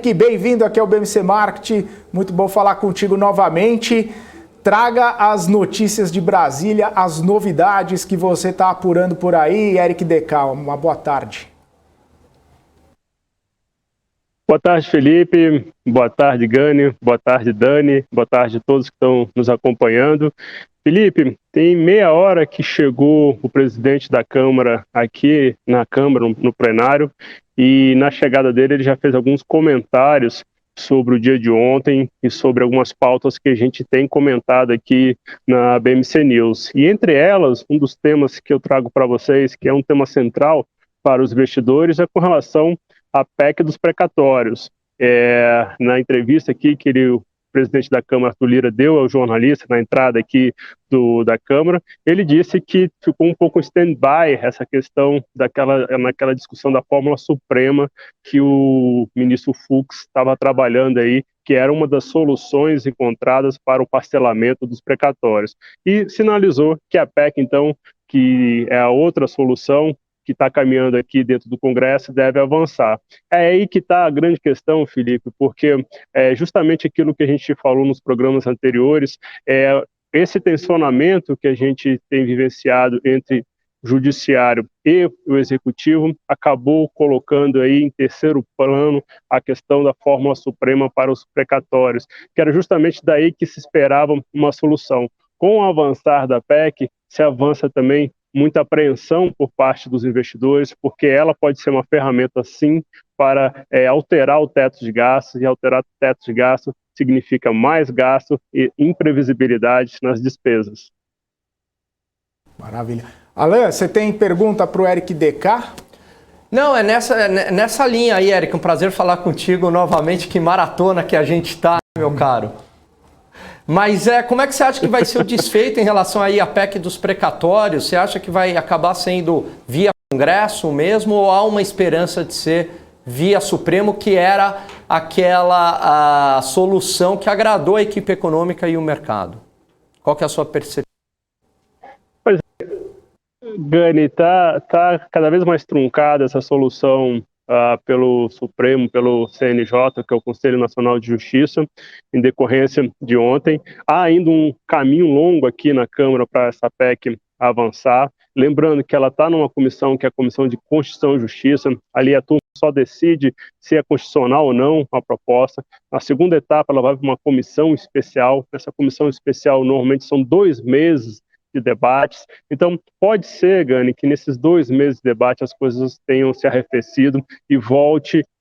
Bem-vindo aqui ao BMC Marketing, muito bom falar contigo novamente. Traga as notícias de Brasília, as novidades que você está apurando por aí, Eric Decal. Uma boa tarde. Boa tarde, Felipe. Boa tarde, Gani. Boa tarde, Dani. Boa tarde a todos que estão nos acompanhando. Felipe, tem meia hora que chegou o presidente da Câmara aqui na Câmara, no plenário, e na chegada dele ele já fez alguns comentários sobre o dia de ontem e sobre algumas pautas que a gente tem comentado aqui na BMC News. E entre elas, um dos temas que eu trago para vocês, que é um tema central para os investidores, é com relação à PEC dos precatórios. Na entrevista aqui que o presidente da Câmara, Arthur Lira, deu ao jornalista na entrada aqui da Câmara, ele disse que ficou um pouco stand-by essa questão naquela discussão da fórmula suprema que o ministro Fux estava trabalhando aí, que era uma das soluções encontradas para o parcelamento dos precatórios. E sinalizou que a PEC, então, que é a outra solução que está caminhando aqui dentro do Congresso, deve avançar. É aí que está a grande questão, Felipe, porque justamente aquilo que a gente falou nos programas anteriores, esse tensionamento que a gente tem vivenciado entre o Judiciário e o Executivo acabou colocando aí em terceiro plano a questão da fórmula suprema para os precatórios, que era justamente daí que se esperava uma solução. Com o avançar da PEC, se avança também muita apreensão por parte dos investidores, porque ela pode ser uma ferramenta, sim, para alterar o teto de gastos, e alterar o teto de gasto significa mais gasto e imprevisibilidade nas despesas. Maravilha. Alan, você tem pergunta para o Eric DK? Não, é nessa linha aí, Eric. Um prazer falar contigo novamente. Que maratona que a gente está, meu caro. Mas como é que você acha que vai ser o desfeito em relação aí à PEC dos precatórios? Você acha que vai acabar sendo via Congresso mesmo, ou há uma esperança de ser via Supremo, que era aquela solução que agradou a equipe econômica e o mercado? Qual que é a sua percepção? Pois é, Gani, está cada vez mais truncada essa solução pelo Supremo, pelo CNJ, que é o Conselho Nacional de Justiça, em decorrência de ontem. Há ainda um caminho longo aqui na Câmara para essa PEC avançar. Lembrando que ela está numa comissão, que é a Comissão de Constituição e Justiça. Ali a turma só decide se é constitucional ou não a proposta. Na segunda etapa, ela vai para uma comissão especial. Essa comissão especial, normalmente, são 2 meses de debates. Então, pode ser, Gani, que nesses 2 meses de debate as coisas tenham se arrefecido e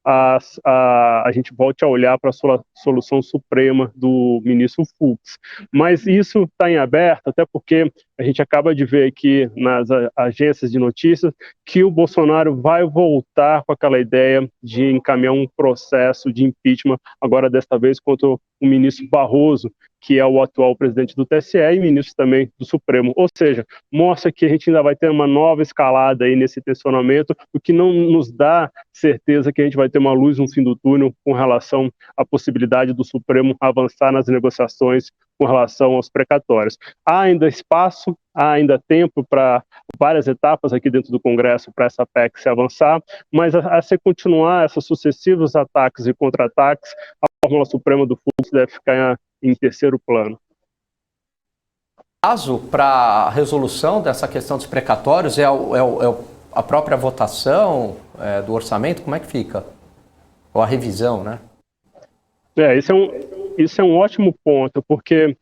a gente volte a olhar para a solução suprema do ministro Fux. Mas isso está em aberto, até porque a gente acaba de ver aqui nas agências de notícias que o Bolsonaro vai voltar com aquela ideia de encaminhar um processo de impeachment, agora desta vez contra o ministro Barroso, que é o atual presidente do TSE e ministro também do Supremo. Ou seja, mostra que a gente ainda vai ter uma nova escalada aí nesse tensionamento, o que não nos dá certeza que a gente vai ter uma luz no fim do túnel com relação à possibilidade do Supremo avançar nas negociações com relação aos precatórios. Há ainda espaço, há ainda tempo para várias etapas aqui dentro do Congresso para essa PEC se avançar, mas a se continuar esses sucessivos ataques e contra-ataques, a fórmula suprema do Fux deve ficar em terceiro plano. Prazo para a resolução dessa questão dos precatórios a própria votação do orçamento? Como é que fica? Ou a revisão, né? Isso é um ótimo ponto, porque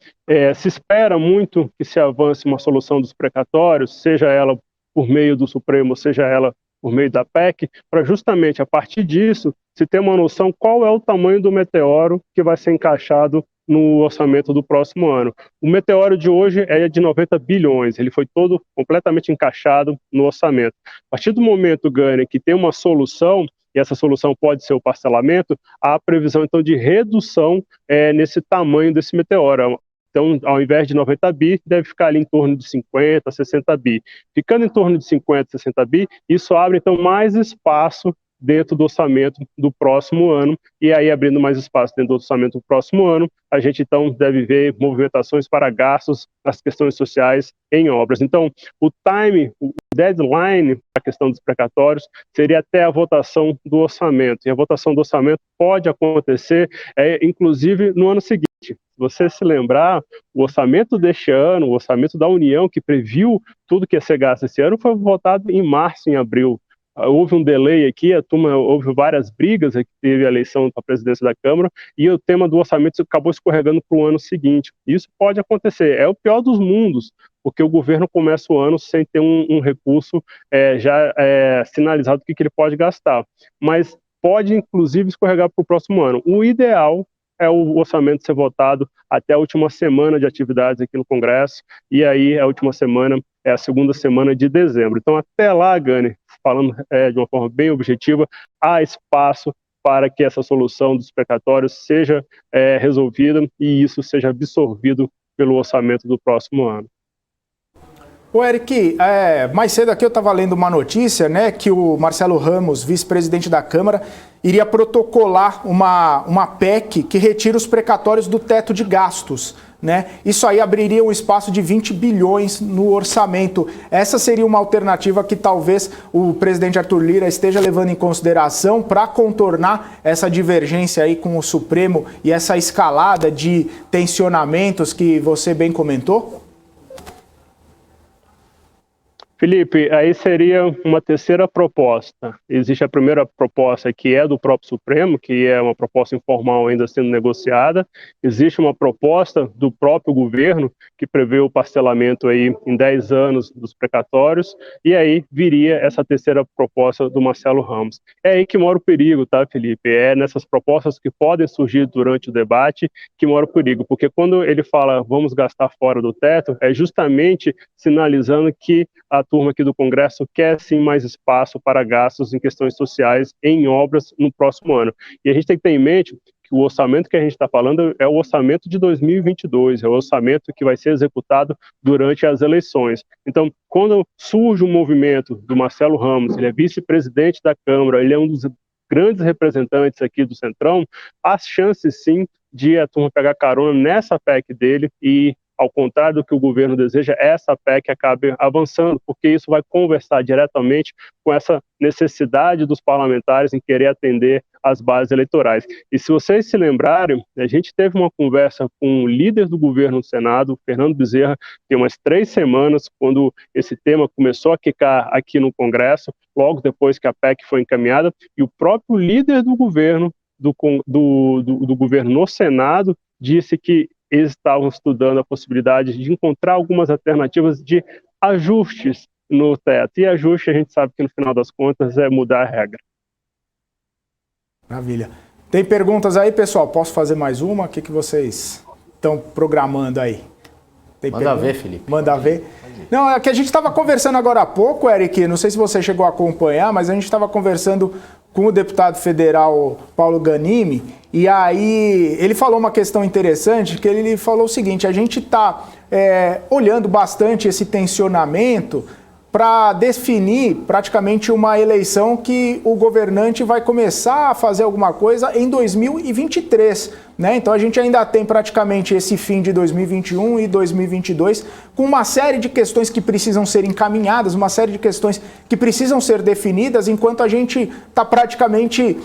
se espera muito que se avance uma solução dos precatórios, seja ela por meio do Supremo, seja ela por meio da PEC, para justamente a partir disso se ter uma noção qual é o tamanho do meteoro que vai ser encaixado no orçamento do próximo ano. O meteoro de hoje é de 90 bilhões, ele foi todo completamente encaixado no orçamento. A partir do momento, Gani, que tem uma solução, e essa solução pode ser o parcelamento, há a previsão então de redução nesse tamanho desse meteoro. Então, ao invés de 90 bi, deve ficar ali em torno de 50, 60 bi. Ficando em torno de 50, 60 bi, isso abre então mais espaço dentro do orçamento do próximo ano, e aí abrindo mais espaço dentro do orçamento do próximo ano, a gente então deve ver movimentações para gastos nas questões sociais em obras. Então, o time, o deadline para a questão dos precatórios seria até a votação do orçamento, e a votação do orçamento pode acontecer, inclusive, no ano seguinte. Se você se lembrar, o orçamento deste ano, o orçamento da União, que previu tudo que ia ser gasto esse ano, foi votado em março, em abril. Houve um delay aqui, houve várias brigas, que teve a eleição para a presidência da Câmara, e o tema do orçamento acabou escorregando para o ano seguinte. Isso pode acontecer, é o pior dos mundos, porque o governo começa o ano sem ter um recurso já sinalizado do que ele pode gastar. Mas pode, inclusive, escorregar para o próximo ano. O ideal é o orçamento ser votado até a última semana de atividades aqui no Congresso, e aí a última semana é a segunda semana de dezembro. Então, até lá, Gani, falando de uma forma bem objetiva, há espaço para que essa solução dos precatórios seja resolvida e isso seja absorvido pelo orçamento do próximo ano. Ô Eric, mais cedo aqui eu estava lendo uma notícia, né, que o Marcelo Ramos, vice-presidente da Câmara, iria protocolar uma PEC que retira os precatórios do teto de gastos, né? Isso aí abriria um espaço de 20 bilhões no orçamento. Essa seria uma alternativa que talvez o presidente Arthur Lira esteja levando em consideração para contornar essa divergência aí com o Supremo e essa escalada de tensionamentos que você bem comentou? Felipe, aí seria uma terceira proposta. Existe a primeira proposta, que é do próprio Supremo, que é uma proposta informal ainda sendo negociada. Existe uma proposta do próprio governo, que prevê o parcelamento aí em 10 anos dos precatórios, e aí viria essa terceira proposta do Marcelo Ramos. É aí que mora o perigo, tá, Felipe? É nessas propostas que podem surgir durante o debate que mora o perigo, porque quando ele fala vamos gastar fora do teto, é justamente sinalizando que a turma aqui do Congresso quer sim mais espaço para gastos em questões sociais em obras no próximo ano. E a gente tem que ter em mente que o orçamento que a gente está falando é o orçamento de 2022, é o orçamento que vai ser executado durante as eleições. Então, quando surge um movimento do Marcelo Ramos, ele é vice-presidente da Câmara, ele é um dos grandes representantes aqui do Centrão, há chances sim de a turma pegar carona nessa PEC dele e, ao contrário do que o governo deseja, essa PEC acabe avançando, porque isso vai conversar diretamente com essa necessidade dos parlamentares em querer atender às bases eleitorais. E se vocês se lembrarem, a gente teve uma conversa com o líder do governo no Senado, Fernando Bezerra, tem umas 3 semanas, quando esse tema começou a quicar aqui no Congresso, logo depois que a PEC foi encaminhada, e o próprio líder do governo, do governo no Senado, disse que eles estavam estudando a possibilidade de encontrar algumas alternativas de ajustes no teto. E ajuste, a gente sabe que no final das contas é mudar a regra. Maravilha. Tem perguntas aí, pessoal? Posso fazer mais uma? O que vocês estão programando aí? Manda ver, Felipe. Manda ver. Não, é que a gente estava conversando agora há pouco, Eric, não sei se você chegou a acompanhar, mas a gente estava conversando com o deputado federal Paulo Ganimi, e aí ele falou uma questão interessante, que ele falou o seguinte: a gente está olhando bastante esse tensionamento para definir praticamente uma eleição que o governante vai começar a fazer alguma coisa em 2023, né? Então a gente ainda tem praticamente esse fim de 2021 e 2022 com uma série de questões que precisam ser encaminhadas, uma série de questões que precisam ser definidas, enquanto a gente está praticamente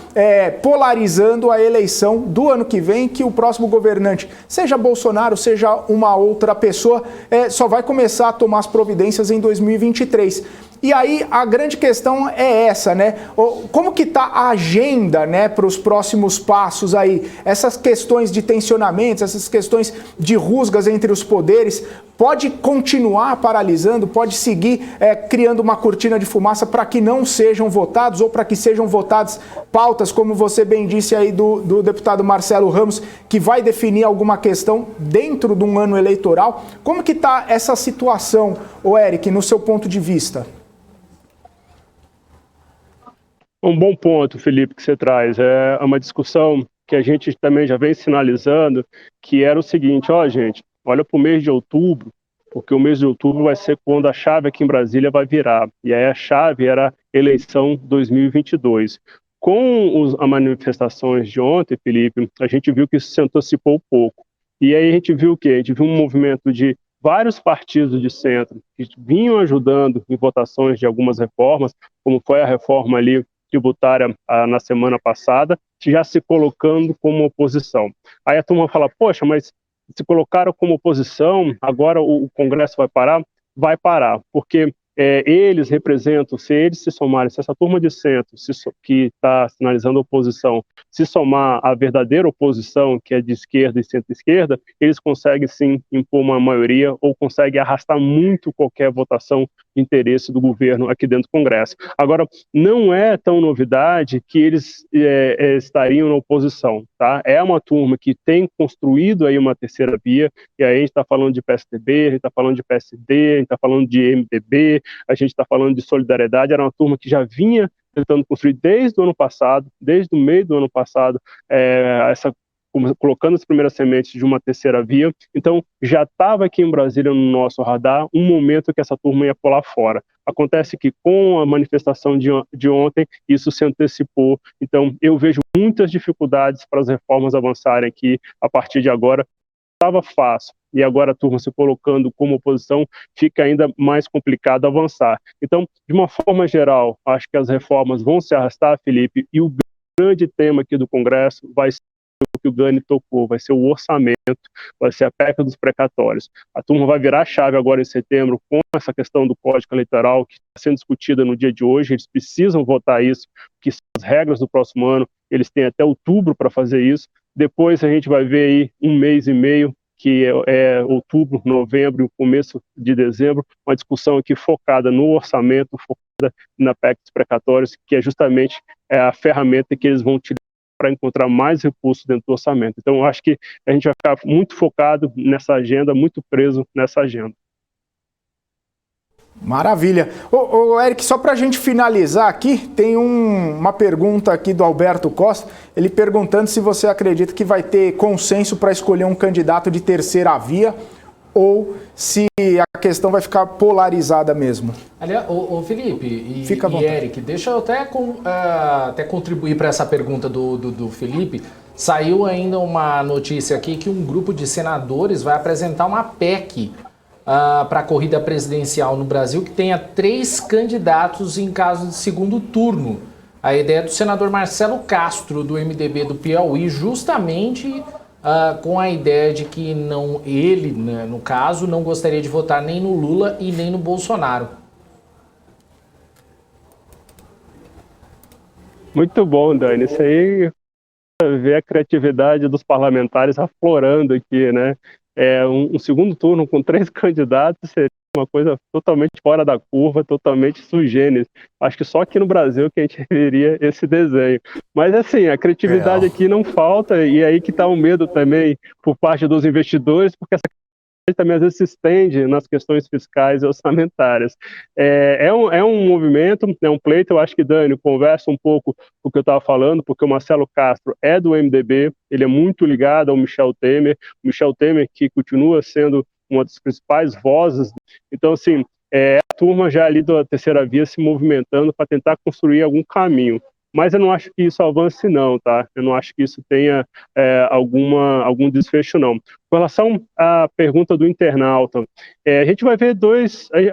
polarizando a eleição do ano que vem, que o próximo governante, seja Bolsonaro, seja uma outra pessoa, só vai começar a tomar as providências em 2023. E aí a grande questão é essa, né? Como que está a agenda, né, para os próximos passos aí? Essas questões de tensionamentos, essas questões de rusgas entre os poderes, pode continuar paralisando, pode seguir criando uma cortina de fumaça para que não sejam votados ou para que sejam votadas pautas, como você bem disse aí do deputado Marcelo Ramos, que vai definir alguma questão dentro de um ano eleitoral. Como que está essa situação, Eric, no seu ponto de vista? Um bom ponto, Felipe, que você traz. É uma discussão que a gente também já vem sinalizando, que era o seguinte: gente, olha para o mês de outubro, porque o mês de outubro vai ser quando a chave aqui em Brasília vai virar. E aí a chave era eleição 2022. as manifestações de ontem, Felipe, a gente viu que isso se antecipou um pouco. E aí a gente viu o quê? A gente viu um movimento de vários partidos de centro que vinham ajudando em votações de algumas reformas, como foi a reforma ali tributária na semana passada, já se colocando como oposição. Aí a turma fala, poxa, mas se colocaram como oposição, agora o Congresso vai parar? Vai parar, porque eles representam, se eles se somarem, se essa turma de centro que está sinalizando oposição, se somar à verdadeira oposição, que é de esquerda e centro-esquerda, eles conseguem sim impor uma maioria ou conseguem arrastar muito qualquer votação de interesse do governo aqui dentro do Congresso. Agora, não é tão novidade que eles estariam na oposição, tá? É uma turma que tem construído aí uma terceira via, e aí a gente está falando de PSDB, a gente está falando de PSD, a gente está falando de MDB, a gente está falando de Solidariedade, era uma turma que já vinha tentando construir desde o ano passado, desde o meio do ano passado, colocando as primeiras sementes de uma terceira via. Então, já estava aqui em Brasília, no nosso radar, um momento que essa turma ia pular fora. Acontece que com a manifestação de ontem, isso se antecipou. Então, eu vejo muitas dificuldades para as reformas avançarem aqui a partir de agora. Estava fácil, e agora a turma se colocando como oposição, fica ainda mais complicado avançar. Então, de uma forma geral, acho que as reformas vão se arrastar, Felipe, e o grande tema aqui do Congresso vai ser o que o Gani tocou, vai ser o orçamento, vai ser a PEC dos precatórios. A turma vai virar a chave agora em setembro com essa questão do Código Eleitoral que está sendo discutida no dia de hoje, eles precisam votar isso, que são as regras do próximo ano, eles têm até outubro para fazer isso. Depois a gente vai ver aí 1 mês e meio, que é outubro, novembro e o começo de dezembro, uma discussão aqui focada no orçamento, focada na PEC dos precatórios, que é justamente a ferramenta que eles vão utilizar para encontrar mais recursos dentro do orçamento. Então, eu acho que a gente vai ficar muito focado nessa agenda, muito preso nessa agenda. Maravilha. Ô, Eric, só para a gente finalizar aqui, tem uma pergunta aqui do Alberto Costa, ele perguntando se você acredita que vai ter consenso para escolher um candidato de terceira via ou se a questão vai ficar polarizada mesmo. Aliás, ô Felipe e Eric, deixa eu até contribuir para essa pergunta do Felipe. Saiu ainda uma notícia aqui que um grupo de senadores vai apresentar uma PEC para a corrida presidencial no Brasil que tenha 3 candidatos em caso de segundo turno. A ideia é do senador Marcelo Castro, do MDB do Piauí, justamente com a ideia de que ele, né, no caso, não gostaria de votar nem no Lula e nem no Bolsonaro. Muito bom, Dani. Isso aí vê a criatividade dos parlamentares aflorando aqui, né? Um segundo turno com 3 candidatos seria uma coisa totalmente fora da curva, totalmente sui generis. Acho que só aqui no Brasil que a gente veria esse desenho. Mas assim, a criatividade aqui não falta, e aí que está o medo também por parte dos investidores, porque essa também às vezes se estende nas questões fiscais e orçamentárias. É um movimento, é um pleito. Eu acho que, Dani, conversa um pouco o que eu estava falando, porque o Marcelo Castro é do MDB, ele é muito ligado ao Michel Temer, que continua sendo uma das principais vozes. Então, assim, a turma já ali da terceira via se movimentando para tentar construir algum caminho. Mas eu não acho que isso avance não, tá? Eu não acho que isso tenha algum desfecho não. Com relação à pergunta do internauta, a gente vai ver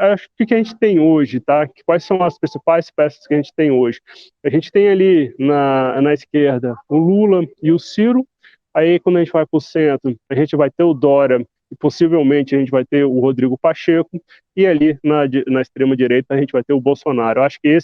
acho que a gente tem hoje, tá? Quais são as principais peças que a gente tem hoje? A gente tem ali na esquerda o Lula e o Ciro, aí quando a gente vai para o centro, a gente vai ter o Dória, e possivelmente a gente vai ter o Rodrigo Pacheco, e ali na extrema direita a gente vai ter o Bolsonaro. Eu acho que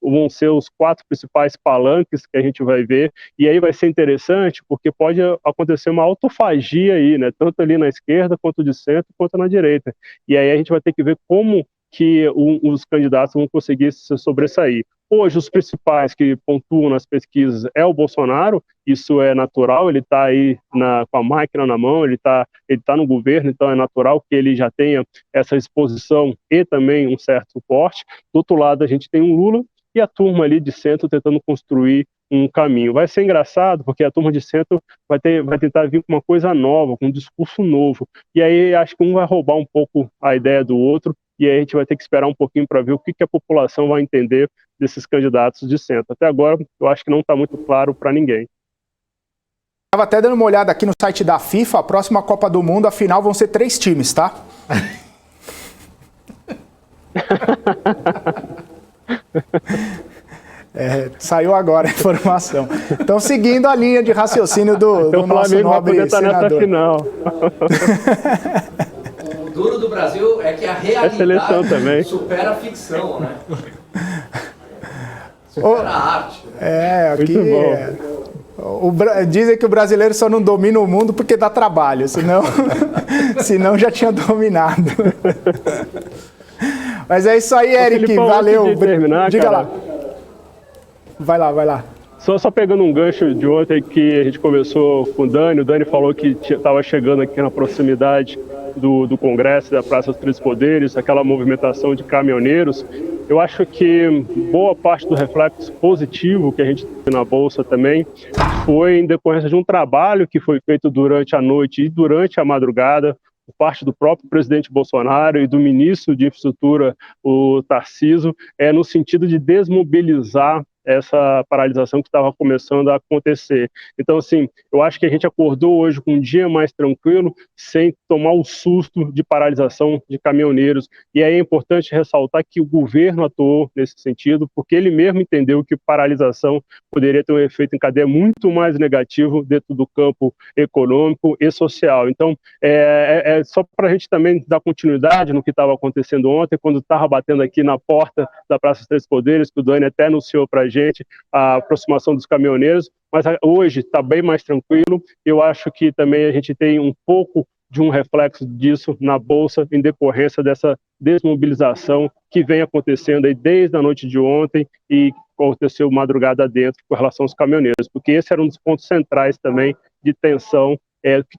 vão ser os 4 principais palanques que a gente vai ver, e aí vai ser interessante porque pode acontecer uma autofagia aí, né, tanto ali na esquerda, quanto de centro, quanto na direita, e aí a gente vai ter que ver como que os candidatos vão conseguir se sobressair. Hoje, os principais que pontuam nas pesquisas é o Bolsonaro, isso é natural, ele está aí com a máquina na mão, ele tá no governo, então é natural que ele já tenha essa exposição e também um certo suporte. Do outro lado, a gente tem o Lula, e a turma ali de centro tentando construir um caminho. Vai ser engraçado, porque a turma de centro vai tentar vir com uma coisa nova, com um discurso novo. E aí acho que um vai roubar um pouco a ideia do outro, e aí a gente vai ter que esperar um pouquinho para ver o que a população vai entender desses candidatos de centro. Até agora, eu acho que não está muito claro para ninguém. Estava até dando uma olhada aqui no site da FIFA, a próxima Copa do Mundo, afinal, vão ser 3 times, tá? Saiu agora a informação. Então, seguindo a linha de raciocínio do nosso nobre senador. Final. O duro do Brasil é que a realidade também supera a ficção, né? Supera a arte. Aqui... Dizem que o brasileiro só não domina o mundo porque dá trabalho, senão já tinha dominado. Mas é isso aí, Eric, Filipão, valeu. Diga cara, lá. Vai lá. Só pegando um gancho de ontem que a gente conversou com o Dani falou que estava chegando aqui na proximidade do Congresso, da Praça dos Três Poderes, aquela movimentação de caminhoneiros. Eu acho que boa parte do reflexo positivo que a gente teve na Bolsa também foi em decorrência de um trabalho que foi feito durante a noite e durante a madrugada, por parte do próprio presidente Bolsonaro e do ministro de Infraestrutura, o Tarcísio, no sentido de desmobilizar essa paralisação que estava começando a acontecer. Então, assim, eu acho que a gente acordou hoje com um dia mais tranquilo, sem tomar o susto de paralisação de caminhoneiros. E aí é importante ressaltar que o governo atuou nesse sentido, porque ele mesmo entendeu que paralisação poderia ter um efeito em cadeia muito mais negativo dentro do campo econômico e social. Então, só para a gente também dar continuidade no que estava acontecendo ontem, quando estava batendo aqui na porta da Praça dos Três Poderes, que o Dani até anunciou para a gente a aproximação dos caminhoneiros, mas hoje está bem mais tranquilo. Eu acho que também a gente tem um pouco de um reflexo disso na Bolsa em decorrência dessa desmobilização que vem acontecendo aí desde a noite de ontem e aconteceu madrugada dentro com relação aos caminhoneiros, porque esse era um dos pontos centrais também de tensão, o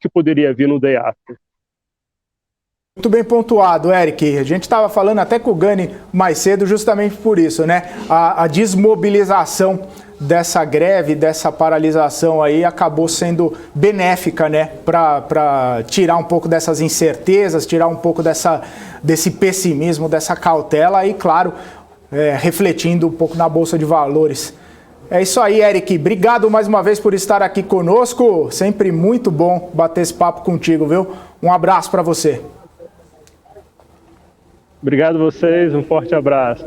que poderia vir no day after. Muito bem pontuado, Eric. A gente estava falando até com o Gani mais cedo justamente por isso, né? A desmobilização dessa greve, dessa paralisação aí acabou sendo benéfica, né? Para tirar um pouco dessas incertezas, tirar um pouco desse pessimismo, dessa cautela e, claro, refletindo um pouco na Bolsa de Valores. É isso aí, Eric. Obrigado mais uma vez por estar aqui conosco. Sempre muito bom bater esse papo contigo, viu? Um abraço para você. Obrigado a vocês, um forte abraço.